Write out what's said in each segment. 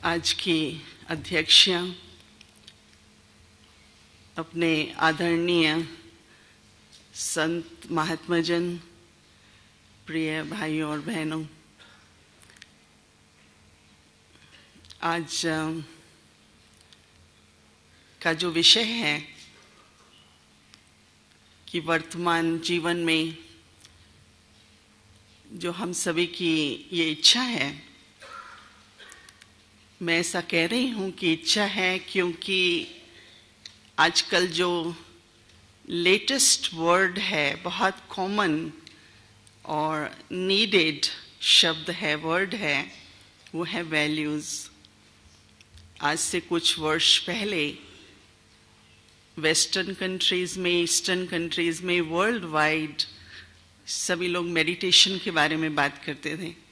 आज की अध्यक्षिया अपने आदरणीय संत महात्माजन, प्रिय भाइयों और बहनों, आज का जो विषय है कि वर्तमान जीवन में जो हम सभी की ये इच्छा है, मैं ऐसा कह रही हूँ कि इच्छा है क्योंकि आजकल जो लेटेस्ट वर्ड है, बहुत कॉमन और नीडेड शब्द है, वर्ड है, वो है वैल्यूज़। आज से कुछ वर्ष पहले वेस्टर्न कंट्रीज़ में, ईस्टर्न कंट्रीज़ में, वर्ल्ड वाइड सभी लोग मेडिटेशन के बारे में बात करते थे।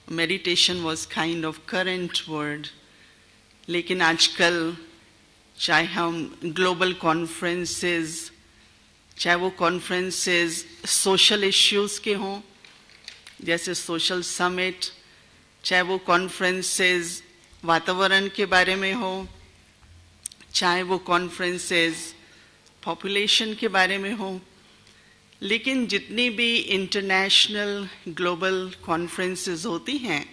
Meditation was kind of current word, लेकिन आजकल चाहे हम ग्लोबल कॉन्फ्रेंसेस, चाहे वो कॉन्फ्रेंसेस सोशल इश्यूज़ के हों जैसे सोशल समिट, चाहे वो कॉन्फ्रेंसेस वातावरण के बारे में हो, चाहे वो कॉन्फ्रेंसेस पॉपुलेशन के बारे में हो, लेकिन जितनी भी इंटरनेशनल ग्लोबल कॉन्फ्रेंसेस होती हैं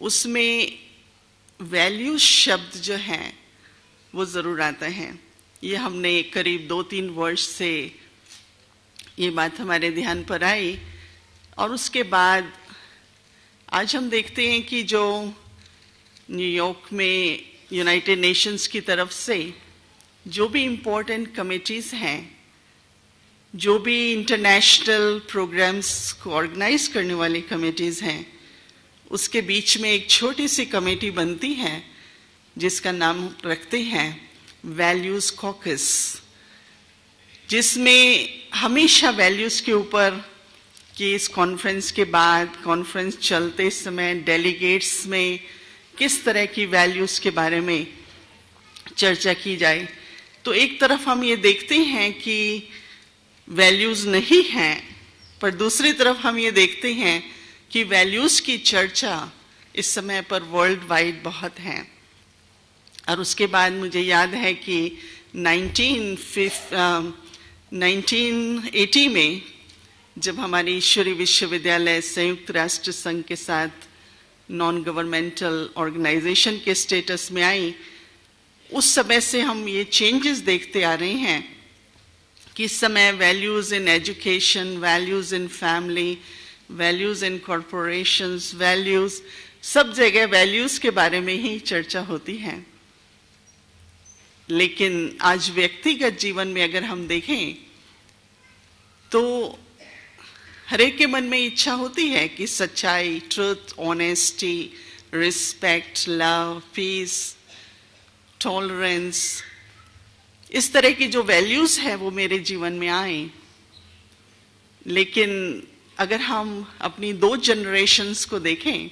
उसमें वैल्यूज शब्द जो हैं वो ज़रूर आता है। ये हमने करीब 2-3 वर्ष से ये बात हमारे ध्यान पर आई और उसके बाद आज हम देखते हैं कि जो न्यूयॉर्क में यूनाइटेड नेशंस की तरफ से जो भी इम्पोर्टेंट कमिटीज़ हैं, जो भी इंटरनेशनल प्रोग्राम्स को ऑर्गेनाइज करने वाली कमिटीज़ हैं, उसके बीच में एक छोटी सी कमेटी बनती है जिसका नाम रखते हैं वैल्यूज़ कॉकस, जिसमें हमेशा वैल्यूज़ के ऊपर कि इस कॉन्फ्रेंस के बाद, कॉन्फ्रेंस चलते समय डेलीगेट्स में किस तरह की वैल्यूज़ के बारे में चर्चा की जाए। तो एक तरफ हम ये देखते हैं कि वैल्यूज़ नहीं हैं, पर दूसरी तरफ हम ये देखते हैं कि वैल्यूज़ की चर्चा इस समय पर वर्ल्ड वाइड बहुत है। और उसके बाद मुझे याद है कि 1980 में जब हमारी ईश्वरी विश्वविद्यालय संयुक्त राष्ट्र संघ के साथ नॉन गवर्नमेंटल ऑर्गेनाइजेशन के स्टेटस में आई, उस समय से हम ये चेंजेस देखते आ रहे हैं कि इस समय values in education, values in family, values in corporations, values, सब जगह वैल्यूज़ के बारे में ही चर्चा होती है। लेकिन आज व्यक्तिगत जीवन में अगर हम देखें तो हर एक के मन में इच्छा होती है कि सच्चाई, truth, honesty, respect, love, peace, tolerance, इस तरह की जो वैल्यूज़ है वो मेरे जीवन में आए। लेकिन अगर हम अपनी 2 जनरेशन्स को देखें,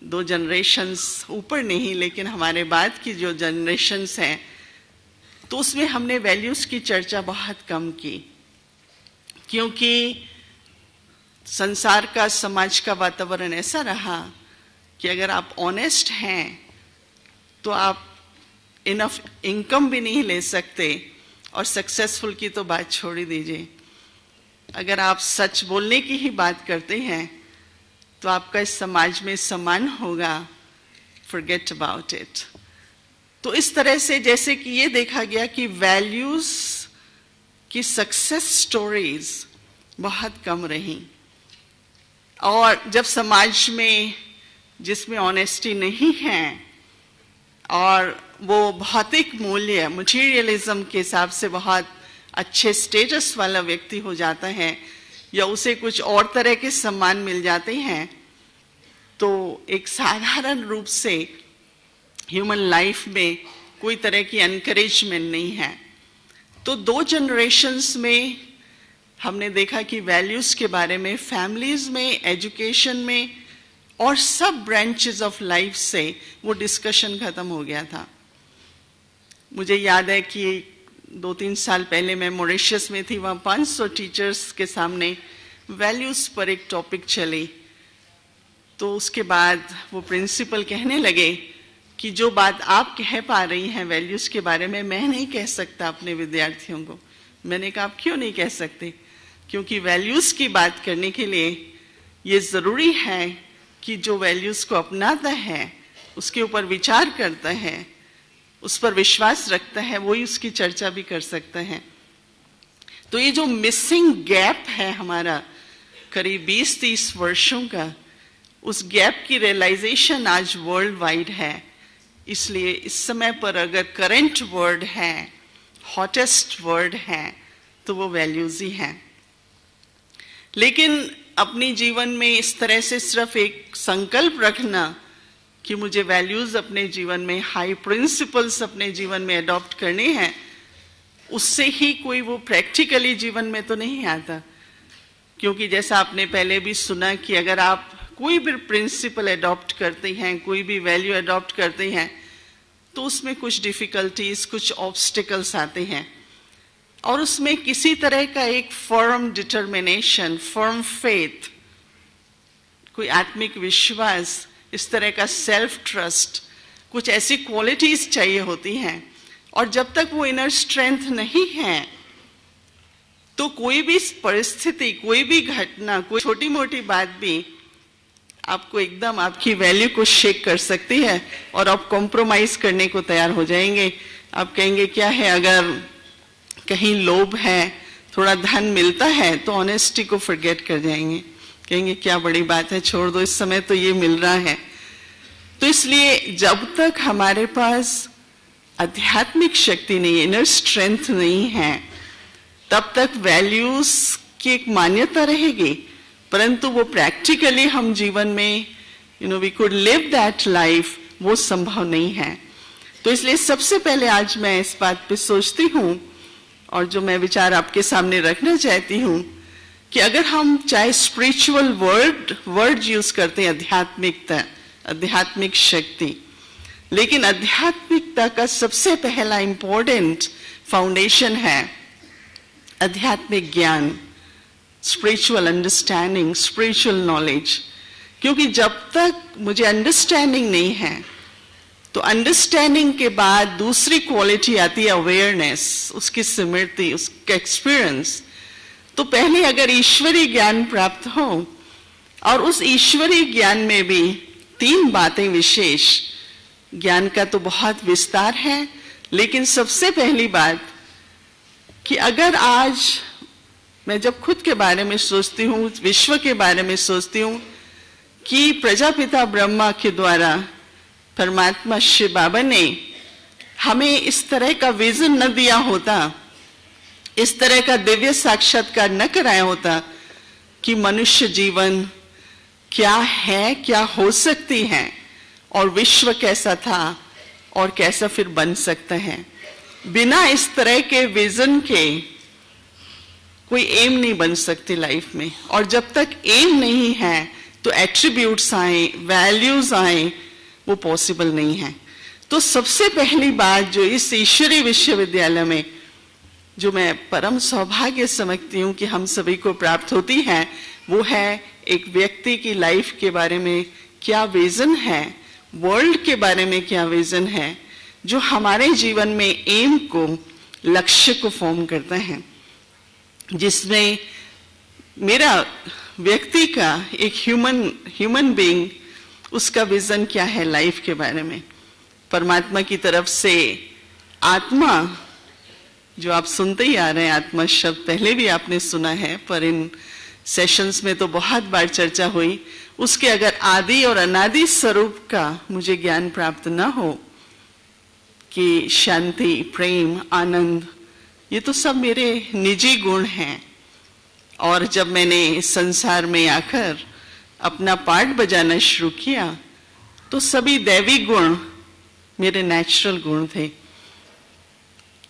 2 जनरेशन्स ऊपर नहीं लेकिन हमारे बाद की जो जनरेशन्स हैं, तो उसमें हमने वैल्यूज़ की चर्चा बहुत कम की, क्योंकि संसार का, समाज का वातावरण ऐसा रहा कि अगर आप ऑनेस्ट हैं तो आप इनफ इनकम भी नहीं ले सकते, और सक्सेसफुल की तो बात छोड़ ही दीजिए। अगर आप सच बोलने की ही बात करते हैं तो आपका इस समाज में सम्मान होगा, फॉरगेट अबाउट इट। तो इस तरह से जैसे कि ये देखा गया कि वैल्यूज़ की सक्सेस स्टोरीज बहुत कम रही, और जब समाज में जिसमें ऑनेस्टी नहीं है और वो भौतिक मूल्य, मटीरियलिज्म के हिसाब से बहुत अच्छे स्टेटस वाला व्यक्ति हो जाता है या उसे कुछ और तरह के सम्मान मिल जाते हैं, तो एक साधारण रूप से ह्यूमन लाइफ में कोई तरह की एनकरेजमेंट नहीं है। तो 2 जनरेशन्स में हमने देखा कि वैल्यूज के बारे में फैमिलीज में, एजुकेशन में और सब ब्रांचेस ऑफ लाइफ से वो डिस्कशन खत्म हो गया था। मुझे याद है कि 2-3 साल पहले मैं मॉरिशस में थी, वहाँ 500 टीचर्स के सामने वैल्यूज पर एक टॉपिक चली। तो उसके बाद वो प्रिंसिपल कहने लगे कि जो बात आप कह पा रही हैं वैल्यूज के बारे में, मैं नहीं कह सकता अपने विद्यार्थियों को। मैंने कहा आप क्यों नहीं कह सकते? क्योंकि वैल्यूज की बात करने के लिए ये जरूरी है कि जो वैल्यूज को अपनाता है, उसके ऊपर विचार करता है, उस पर विश्वास रखता है, वही उसकी चर्चा भी कर सकता है। तो ये जो मिसिंग गैप है हमारा करीब 20-30 वर्षों का, उस गैप की रियलाइजेशन आज वर्ल्ड वाइड है। इसलिए इस समय पर अगर करंट वर्ड है, हॉटेस्ट वर्ड है, तो वो वैल्यूज ही हैं। लेकिन अपनी जीवन में इस तरह से सिर्फ एक संकल्प रखना कि मुझे वैल्यूज अपने जीवन में, हाई प्रिंसिपल्स अपने जीवन में अडॉप्ट करने हैं, उससे ही कोई वो प्रैक्टिकली जीवन में तो नहीं आता। क्योंकि जैसा आपने पहले भी सुना कि अगर आप कोई भी प्रिंसिपल अडॉप्ट करते हैं, कोई भी वैल्यू अडॉप्ट करते हैं, तो उसमें कुछ डिफिकल्टीज, कुछ ऑब्स्टिकल्स आते हैं और उसमें किसी तरह का एक फर्म डिटर्मिनेशन, फर्म फेथ, कोई आत्मिक विश्वास, इस तरह का सेल्फ ट्रस्ट, कुछ ऐसी क्वालिटीज चाहिए होती हैं। और जब तक वो इनर स्ट्रेंथ नहीं है तो कोई भी परिस्थिति, कोई भी घटना, कोई छोटी मोटी बात भी आपको एकदम आपकी वैल्यू को शेक कर सकती है और आप कॉम्प्रोमाइज करने को तैयार हो जाएंगे। आप कहेंगे क्या है, अगर कहीं लोभ है, थोड़ा धन मिलता है तो ऑनेस्टी को फॉरगेट कर जाएंगे, कहेंगे क्या बड़ी बात है, छोड़ दो, इस समय तो ये मिल रहा है। तो इसलिए जब तक हमारे पास आध्यात्मिक शक्ति नहीं, इनर स्ट्रेंथ नहीं है, तब तक वैल्यूज की एक मान्यता रहेगी, परंतु वो प्रैक्टिकली हम जीवन में we could live that life, वो संभव नहीं है। तो इसलिए सबसे पहले आज मैं इस बात पे सोचती हूँ और जो मैं विचार आपके सामने रखना चाहती हूँ कि अगर हम चाहे स्पिरिचुअल वर्ड यूज करते हैं, आध्यात्मिकता, आध्यात्मिक शक्ति, लेकिन आध्यात्मिकता का सबसे पहला इंपॉर्टेंट फाउंडेशन है आध्यात्मिक ज्ञान, स्पिरिचुअल अंडरस्टैंडिंग, स्पिरिचुअल नॉलेज। क्योंकि जब तक मुझे अंडरस्टैंडिंग नहीं है तो अंडरस्टैंडिंग के बाद दूसरी क्वालिटी आती है अवेयरनेस, उसकी स्मृति, उसका एक्सपीरियंस। तो पहले अगर ईश्वरीय ज्ञान प्राप्त हो, और उस ईश्वरीय ज्ञान में भी 3 बातें विशेष, ज्ञान का तो बहुत विस्तार है, लेकिन सबसे पहली बात कि अगर आज मैं जब खुद के बारे में सोचती हूँ, विश्व के बारे में सोचती हूँ कि प्रजापिता ब्रह्मा के द्वारा परमात्मा शिव बाबा ने हमें इस तरह का विजन न दिया होता, इस तरह का दिव्य साक्षात्कार न कराया होता कि मनुष्य जीवन क्या है, क्या हो सकती है और विश्व कैसा था और कैसा फिर बन सकता है। बिना इस तरह के विजन के कोई एम नहीं बन सकती लाइफ में, और जब तक एम नहीं है तो एट्रीब्यूट्स आए, वैल्यूज आए, वो पॉसिबल नहीं है। तो सबसे पहली बात जो इस ईश्वरीय विश्वविद्यालय में जो मैं परम सौभाग्य समझती हूँ कि हम सभी को प्राप्त होती है, वो है एक व्यक्ति की लाइफ के बारे में क्या विजन है, वर्ल्ड के बारे में क्या विजन है, जो हमारे जीवन में एम को, लक्ष्य को फॉर्म करता है, जिसमें मेरा व्यक्ति का एक ह्यूमन बीइंग, उसका विजन क्या है लाइफ के बारे में। परमात्मा की तरफ से आत्मा, जो आप सुनते ही आ रहे हैं, आत्मा शब्द पहले भी आपने सुना है, पर इन सेशंस में तो बहुत बार चर्चा हुई, उसके अगर आदि और अनादि स्वरूप का मुझे ज्ञान प्राप्त न हो कि शांति, प्रेम, आनंद, ये तो सब मेरे निजी गुण हैं। और जब मैंने इस संसार में आकर अपना पार्ट बजाना शुरू किया तो सभी दैवी गुण मेरे नेचुरल गुण थे।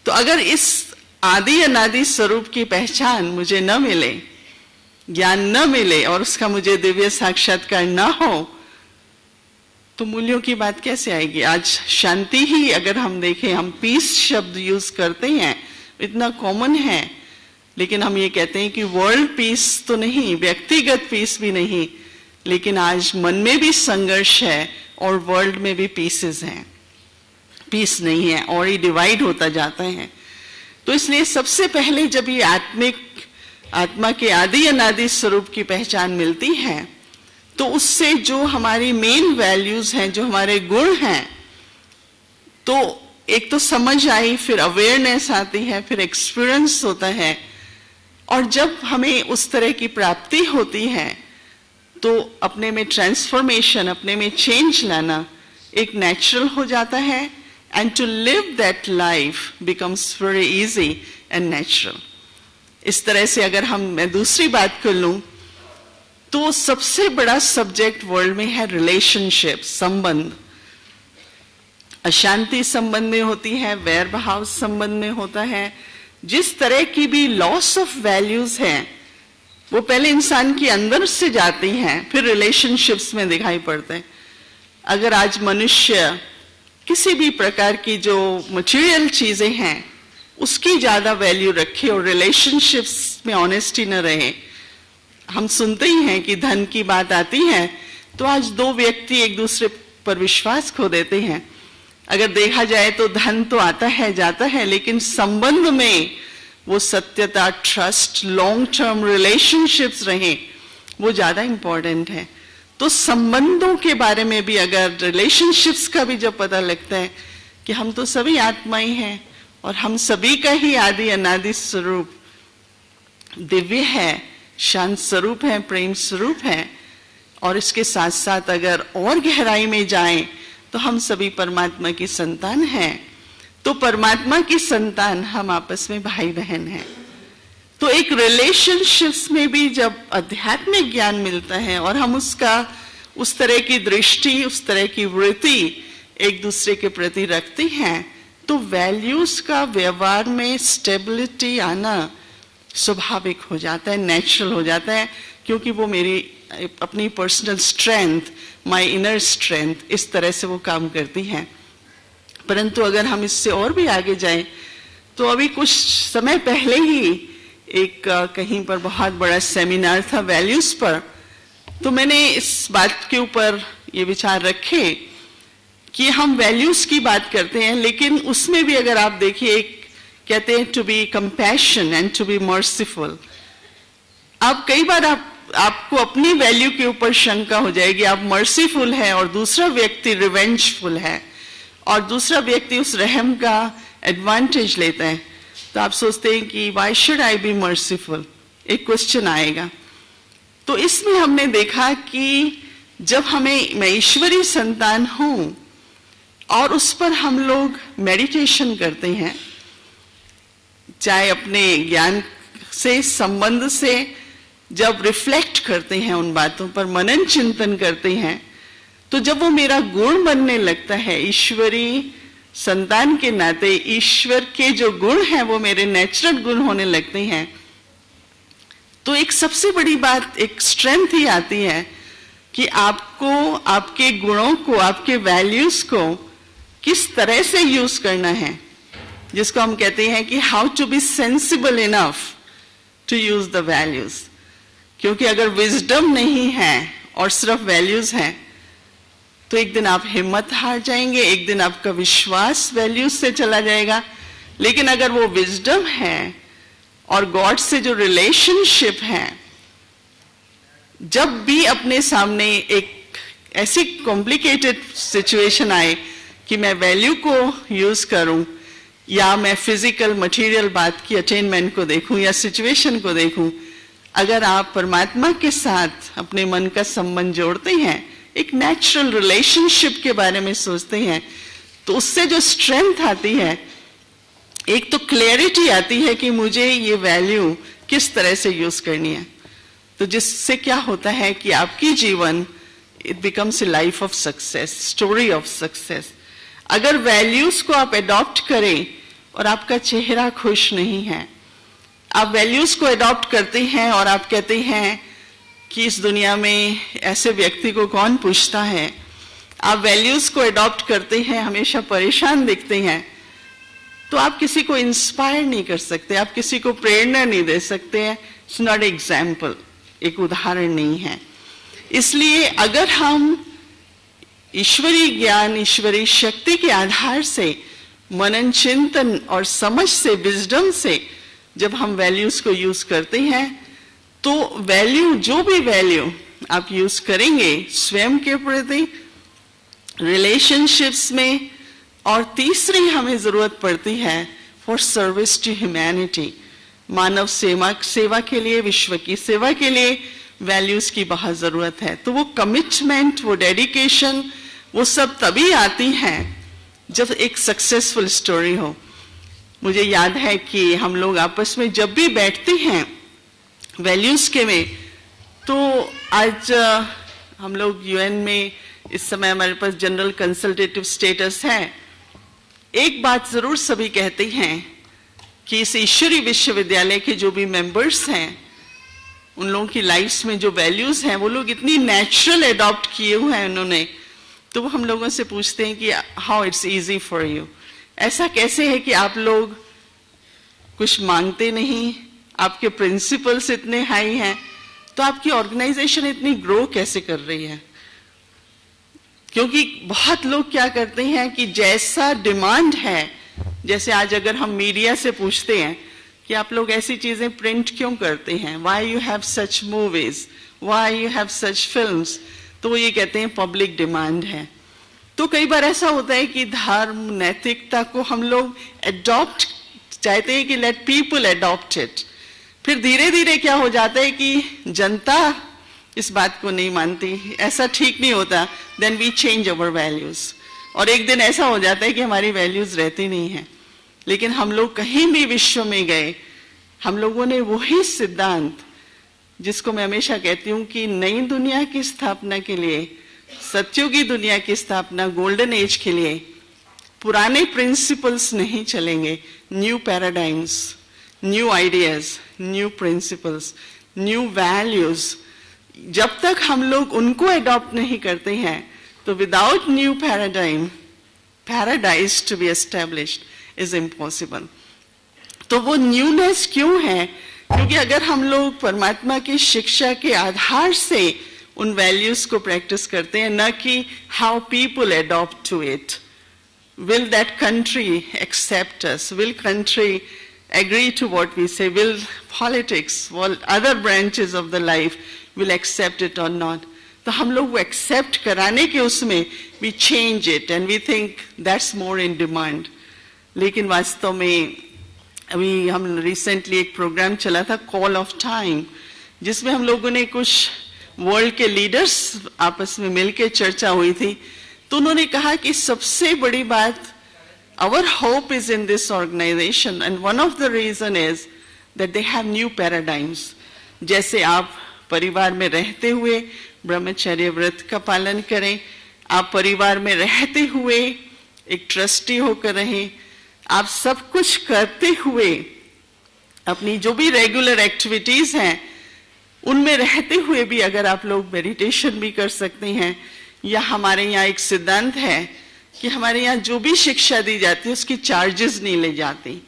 तो अगर इस आदि अनादि स्वरूप की पहचान मुझे न मिले, ज्ञान न मिले और उसका मुझे दिव्य साक्षात्कार न हो, तो मूल्यों की बात कैसे आएगी। आज शांति ही अगर हम देखें, हम पीस शब्द यूज करते हैं, इतना कॉमन है, लेकिन हम ये कहते हैं कि वर्ल्ड पीस तो नहीं, व्यक्तिगत पीस भी नहीं, लेकिन आज मन में भी संघर्ष है और वर्ल्ड में भी पीसेस हैं, पीस नहीं है और ये डिवाइड होता जाता है। तो इसलिए सबसे पहले जब ये आत्मा के आदि अनादि स्वरूप की पहचान मिलती है, तो उससे जो हमारी मेन वैल्यूज हैं, जो हमारे गुण हैं, तो एक तो समझ आई, फिर अवेयरनेस आती है, फिर एक्सपीरियंस होता है, और जब हमें उस तरह की प्राप्ति होती है तो अपने में ट्रांसफॉर्मेशन, अपने में चेंज लाना एक नेचुरल हो जाता है, and to live that life becomes very easy and natural. इस तरह से अगर मैं दूसरी बात कर लूं, तो सबसे बड़ा सब्जेक्ट वर्ल्ड में है रिलेशनशिप, संबंध। अशांति संबंध में होती है, वैर भाव संबंध में होता है। जिस तरह की भी लॉस ऑफ वैल्यूज हैं, वो पहले इंसान के अंदर से जाती हैं, फिर रिलेशनशिप्स में दिखाई पड़ते हैं। अगर आज मनुष्य किसी भी प्रकार की जो मटेरियल चीजें हैं उसकी ज्यादा वैल्यू रखे और रिलेशनशिप्स में ऑनेस्टी न रहे, हम सुनते ही हैं कि धन की बात आती है तो आज दो व्यक्ति एक दूसरे पर विश्वास खो देते हैं। अगर देखा जाए तो धन तो आता है जाता है, लेकिन संबंध में वो सत्यता, ट्रस्ट, लॉन्ग टर्म रिलेशनशिप्स रहे, वो ज्यादा इंपॉर्टेंट है। तो संबंधों के बारे में भी, अगर रिलेशनशिप्स का भी जब पता लगता है कि हम तो सभी आत्माएं हैं और हम सभी का ही आदि अनादि स्वरूप दिव्य है, शांत स्वरूप है, प्रेम स्वरूप है, और इसके साथ साथ अगर और गहराई में जाएं तो हम सभी परमात्मा की संतान हैं। तो परमात्मा की संतान हम आपस में भाई बहन हैं। तो एक रिलेशनशिप्स में भी जब आध्यात्मिक ज्ञान मिलता है और हम उसका उस तरह की दृष्टि, उस तरह की वृत्ति एक दूसरे के प्रति रखते हैं, तो वैल्यूज का व्यवहार में स्टेबिलिटी आना स्वाभाविक हो जाता है, नेचुरल हो जाता है, क्योंकि वो मेरी अपनी personal strength, my inner strength, इस तरह से वो काम करती हैं। परंतु अगर हम इससे और भी आगे जाएं, तो अभी कुछ समय पहले ही एक कहीं पर बहुत बड़ा सेमिनार था वैल्यूज पर, तो मैंने इस बात के ऊपर ये विचार रखे कि हम वैल्यूज की बात करते हैं, लेकिन उसमें भी अगर आप देखिए, एक कहते हैं to be compassion and to be merciful. आप कई बार आपको अपनी वैल्यू के ऊपर शंका हो जाएगी, आप मर्सीफुल है और दूसरा व्यक्ति रिवेंजफुल है और दूसरा व्यक्ति उस रहम का एडवांटेज लेता है, तो आप सोचते हैं कि why should I B merciful, एक क्वेश्चन आएगा। तो इसमें हमने देखा कि जब मैं ईश्वरी संतान हूं और उस पर हम लोग मेडिटेशन करते हैं, चाहे अपने ज्ञान से, संबंध से, जब रिफ्लेक्ट करते हैं उन बातों पर, मनन चिंतन करते हैं, तो जब वो मेरा गुण बनने लगता है, ईश्वरी संतान के नाते ईश्वर के जो गुण हैं वो मेरे नेचुरल गुण होने लगते हैं, तो एक सबसे बड़ी बात, एक स्ट्रेंथ ही आती है कि आपको आपके गुणों को, आपके वैल्यूज को किस तरह से यूज करना है, जिसको हम कहते हैं कि how to be sensible enough to use the values. क्योंकि अगर विजडम नहीं है और सिर्फ वैल्यूज हैं, तो एक दिन आप हिम्मत हार जाएंगे, एक दिन आपका विश्वास वैल्यूज से चला जाएगा। लेकिन अगर वो विजडम है और गॉड से जो रिलेशनशिप है, जब भी अपने सामने एक ऐसी कॉम्प्लिकेटेड सिचुएशन आए कि मैं वैल्यू को यूज करूं, या मैं फिजिकल मटेरियल बात की अटेनमेंट को देखूं या सिचुएशन को देखूं, अगर आप परमात्मा के साथ अपने मन का संबंध जोड़ते हैं, एक नेचुरल रिलेशनशिप के बारे में सोचते हैं, तो उससे जो स्ट्रेंथ आती है, एक तो क्लैरिटी आती है कि मुझे ये वैल्यू किस तरह से यूज करनी है। तो जिससे क्या होता है कि आपकी जीवन it becomes a life of success, story of success. अगर वैल्यूज को आप अडॉप्ट करें और आपका चेहरा खुश नहीं है, आप वैल्यूज को अडॉप्ट करते हैं और आप कहते हैं कि इस दुनिया में ऐसे व्यक्ति को कौन पूछता है, आप वैल्यूज को अडॉप्ट करते हैं, हमेशा परेशान दिखते हैं, तो आप किसी को इंस्पायर नहीं कर सकते, आप किसी को प्रेरणा नहीं दे सकते हैं। इट्स नॉट एग्जाम्पल, एक उदाहरण नहीं है। इसलिए अगर हम ईश्वरीय ज्ञान, ईश्वरीय शक्ति के आधार से, मनन चिंतन और समझ से, विजडम से जब हम वैल्यूज को यूज करते हैं, तो वैल्यू, जो भी वैल्यू आप यूज करेंगे स्वयं के प्रति, रिलेशनशिप्स में, और तीसरी हमें जरूरत पड़ती है फॉर सर्विस टू ह्यूमैनिटी, मानव सेवा के लिए, विश्व की सेवा के लिए वैल्यूज की बहुत जरूरत है। तो वो कमिटमेंट, वो डेडिकेशन, वो सब तभी आती हैं जब एक सक्सेसफुल स्टोरी हो। मुझे याद है कि हम लोग आपस में जब भी बैठते हैं वैल्यूज के में, तो आज हम लोग यूएन में इस समय हमारे पास जनरल कंसल्टेटिव स्टेटस है। एक बात जरूर सभी कहते हैं कि इस ईश्वरीय विश्वविद्यालय के जो भी मेंबर्स हैं, उन लोगों की लाइफ्स में जो वैल्यूज हैं वो लोग इतनी नेचुरल अडॉप्ट किए हुए हैं उन्होंने। तो वो हम लोगों से पूछते हैं कि how it's easy for you, ऐसा कैसे है कि आप लोग कुछ मांगते नहीं, आपके प्रिंसिपल्स इतने हाई हैं, तो आपकी ऑर्गेनाइजेशन इतनी ग्रो कैसे कर रही है? क्योंकि बहुत लोग क्या करते हैं कि जैसा डिमांड है, जैसे आज अगर हम मीडिया से पूछते हैं कि आप लोग ऐसी चीजें प्रिंट क्यों करते हैं, why you have such movies, why you have such films, तो वो ये कहते हैं पब्लिक डिमांड है। तो कई बार ऐसा होता है कि धर्म, नैतिकता को हम लोग अडॉप्ट चाहते हैं कि लेट पीपल अडॉप्ट इट, फिर धीरे धीरे क्या हो जाता है कि जनता इस बात को नहीं मानती, ऐसा ठीक नहीं होता, then we change our values, और एक दिन ऐसा हो जाता है कि हमारी वैल्यूज रहती नहीं है। लेकिन हम लोग कहीं भी विश्व में गए, हम लोगों ने वही सिद्धांत, जिसको मैं हमेशा कहती हूँ कि नई दुनिया की स्थापना के लिए, सत्युगी दुनिया की स्थापना, गोल्डन एज के लिए पुराने प्रिंसिपल्स नहीं चलेंगे, new paradigms, new ideas, new principles, new values, जब तक हम लोग उनको अडॉप्ट नहीं करते हैं, तो without new paradigm, paradise to be established is impossible. तो वो न्यूनेस क्यों है? क्योंकि अगर हम लोग परमात्मा की शिक्षा के आधार से उन वैल्यूज को प्रैक्टिस करते हैं, न कि how people adopt to it, will that country accept us, will country agree to what we say, will politics, will other branches of the life will accept it or not. तो हम लोग वो accept कराने के उसमें we change it and we think that's more in demand. लेकिन वास्तव में अभी हम रिसेंटली एक प्रोग्राम चला था कॉल ऑफ टाइम, जिसमें हम लोगों ने कुछ वर्ल्ड के लीडर्स आपस में मिलकर चर्चा हुई थी। तो उन्होंने कहा कि सबसे बड़ी बात, our hope is in this organization and one of the reason is that they have new paradigms. जैसे आप परिवार में रहते हुए ब्रह्मचर्य व्रत का पालन करें, आप परिवार में रहते हुए एक ट्रस्टी होकर रहें, आप सब कुछ करते हुए अपनी जो भी रेगुलर एक्टिविटीज हैं उनमें रहते हुए भी अगर आप लोग मेडिटेशन भी कर सकते हैं, या हमारे यहाँ एक सिद्धांत है कि हमारे यहाँ जो भी शिक्षा दी जाती है उसकी चार्जेस नहीं ले जाती।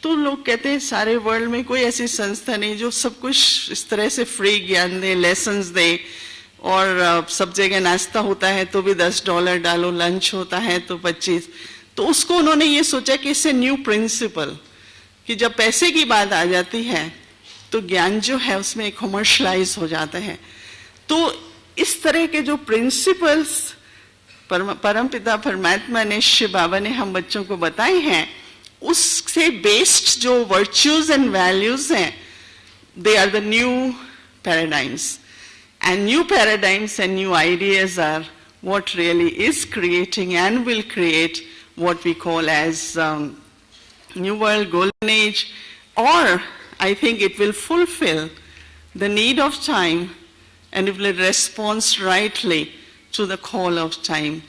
तो लोग कहते हैं सारे वर्ल्ड में कोई ऐसी संस्था नहीं जो सब कुछ इस तरह से फ्री ज्ञान दे, लेसन्स दे, और सब जगह नाश्ता होता है तो भी $10 डालो, लंच होता है तो 25। तो उसको उन्होंने ये सोचा कि इससे न्यू प्रिंसिपल, कि जब पैसे की बात आ जाती है तो ज्ञान जो है उसमें कमर्शलाइज हो जाता है। तो इस तरह के जो प्रिंसिपल्स परमपिता परमात्मा ने, शिव बाबा ने हम बच्चों को बताए हैं, उससे बेस्ड जो वर्च्यूज एंड वैल्यूज हैं, they are the new paradigms, and new paradigms and new ideas are what really is creating and will create what we call as New World Golden Age, or I think it will fulfill the need of time and it will respond rightly to the call of time.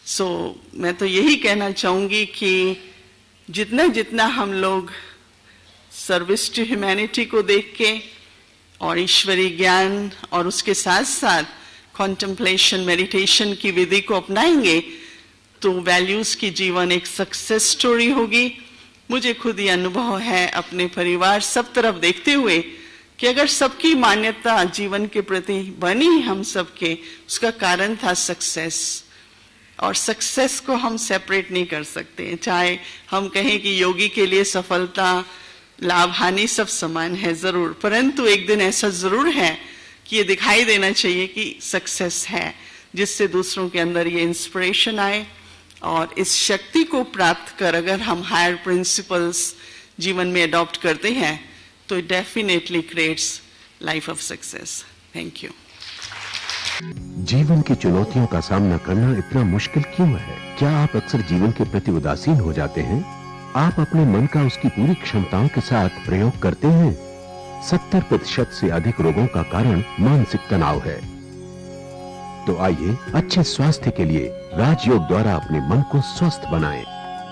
So मैं तो यही कहना चाहूँगी कि जितना जितना हम लोग सर्विस टू ह्यूमैनिटी को देख के और ईश्वरीय ज्ञान और उसके साथ साथ कॉन्टेम्पलेशन मेडिटेशन की विधि को अपनाएंगे तो वैल्यूज की जीवन एक सक्सेस स्टोरी होगी. मुझे खुद ये अनुभव है अपने परिवार सब तरफ देखते हुए कि अगर सबकी मान्यता जीवन के प्रति बनी हम सबके, उसका कारण था सक्सेस. और सक्सेस को हम सेपरेट नहीं कर सकते. चाहे हम कहें कि योगी के लिए सफलता लाभ हानि सब समान है जरूर, परंतु एक दिन ऐसा जरूर है कि ये दिखाई देना चाहिए कि सक्सेस है, जिससे दूसरों के अंदर ये इंस्पिरेशन आए. और इस शक्ति को प्राप्त कर अगर हम हायर प्रिंसिपल्स जीवन में अडॉप्ट करते हैं तो it definitely creates life of success. Thank you. जीवन की चुनौतियों का सामना करना इतना मुश्किल क्यों है? क्या आप अक्सर जीवन के प्रति उदासीन हो जाते हैं? आप अपने मन का उसकी पूरी क्षमताओं के साथ प्रयोग करते हैं? 70% से अधिक रोगों का कारण मानसिक तनाव है. तो आइए अच्छे स्वास्थ्य के लिए राजयोग द्वारा अपने मन को स्वस्थ बनाएं.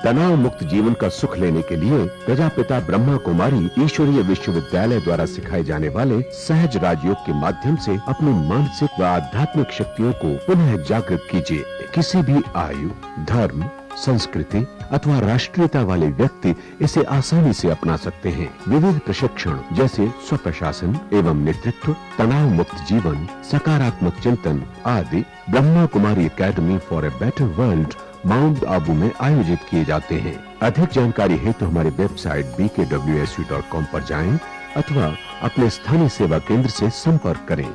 तनाव मुक्त जीवन का सुख लेने के लिए प्रजापिता ब्रह्मा कुमारी ईश्वरीय विश्वविद्यालय द्वारा सिखाए जाने वाले सहज राजयोग के माध्यम से अपनी मानसिक व आध्यात्मिक शक्तियों को पुनः जागृत कीजिए. किसी भी आयु, धर्म, संस्कृति अथवा राष्ट्रीयता वाले व्यक्ति इसे आसानी से अपना सकते हैं. विविध प्रशिक्षण जैसे स्वप्रशासन एवं नेतृत्व, तनाव मुक्त जीवन, सकारात्मक चिंतन आदि Brahma Kumari academy for a better world Mount Abu में आयोजित किए जाते हैं. अधिक जानकारी हेतु हमारी वेबसाइट bkwsu.com पर जाएं अथवा अपने स्थानीय सेवा केंद्र से संपर्क करें.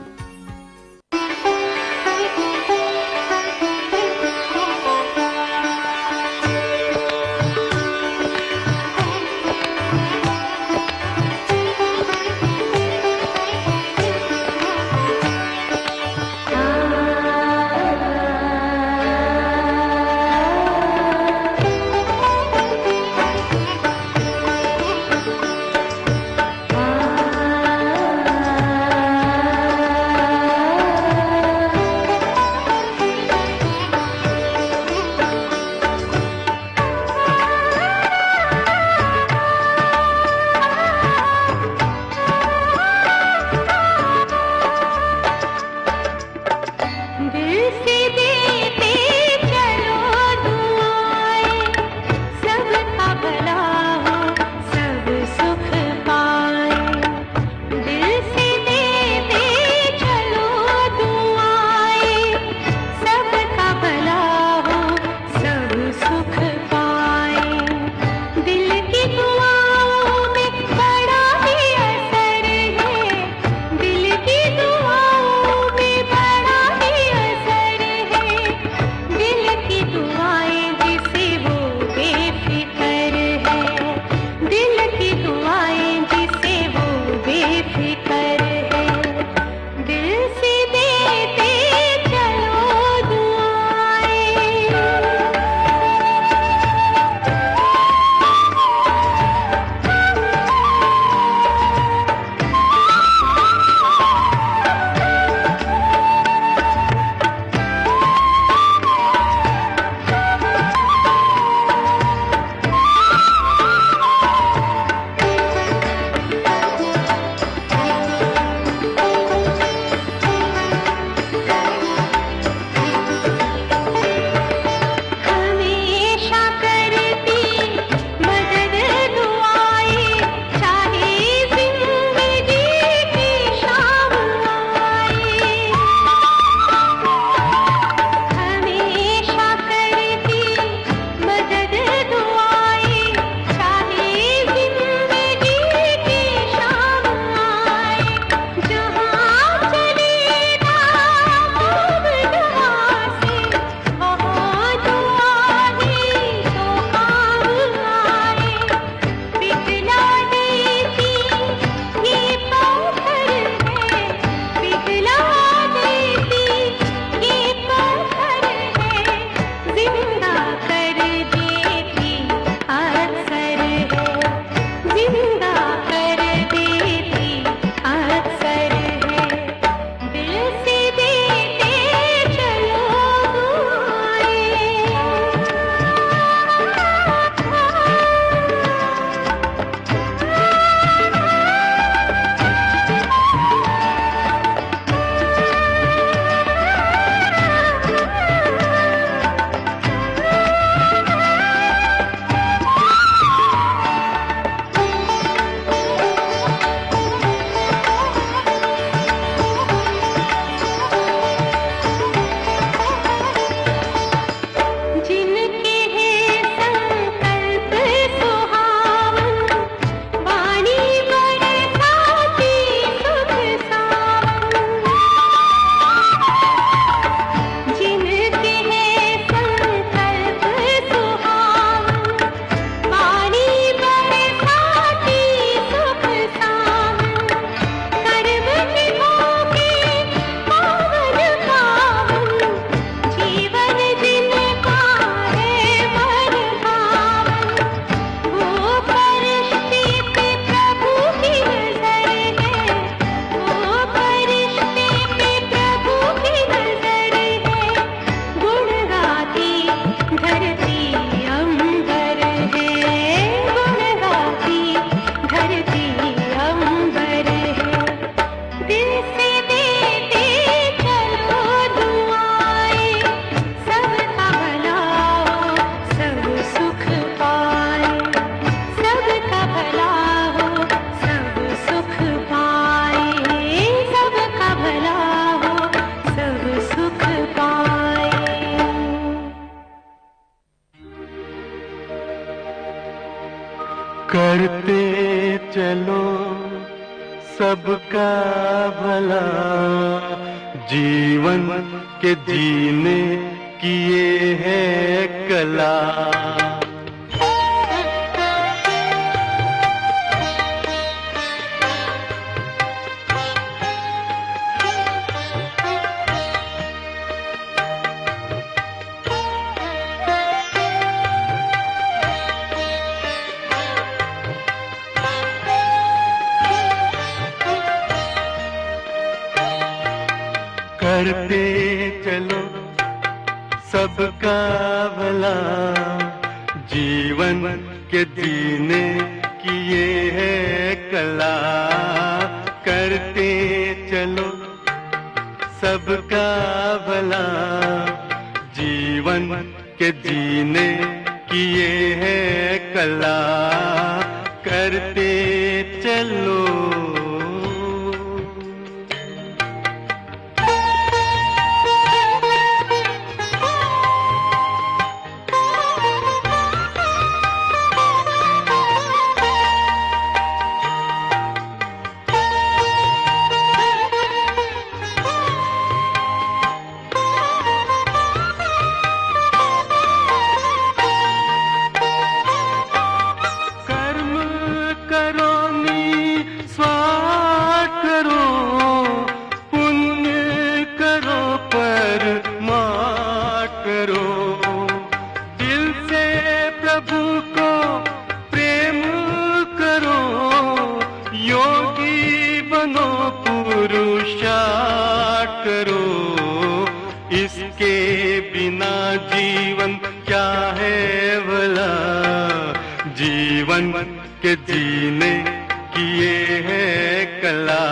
करते चलो सबका भला, जीवन के जीने की ये है कला। करते चलो सबका भला, जीवन के जीने की ये है कला। करते चलो सबका भला, जीवन के जीने की ये है कला। करते चलो। इसके बिना जीवन क्या है भला, जीवन के जीने की ये है कला।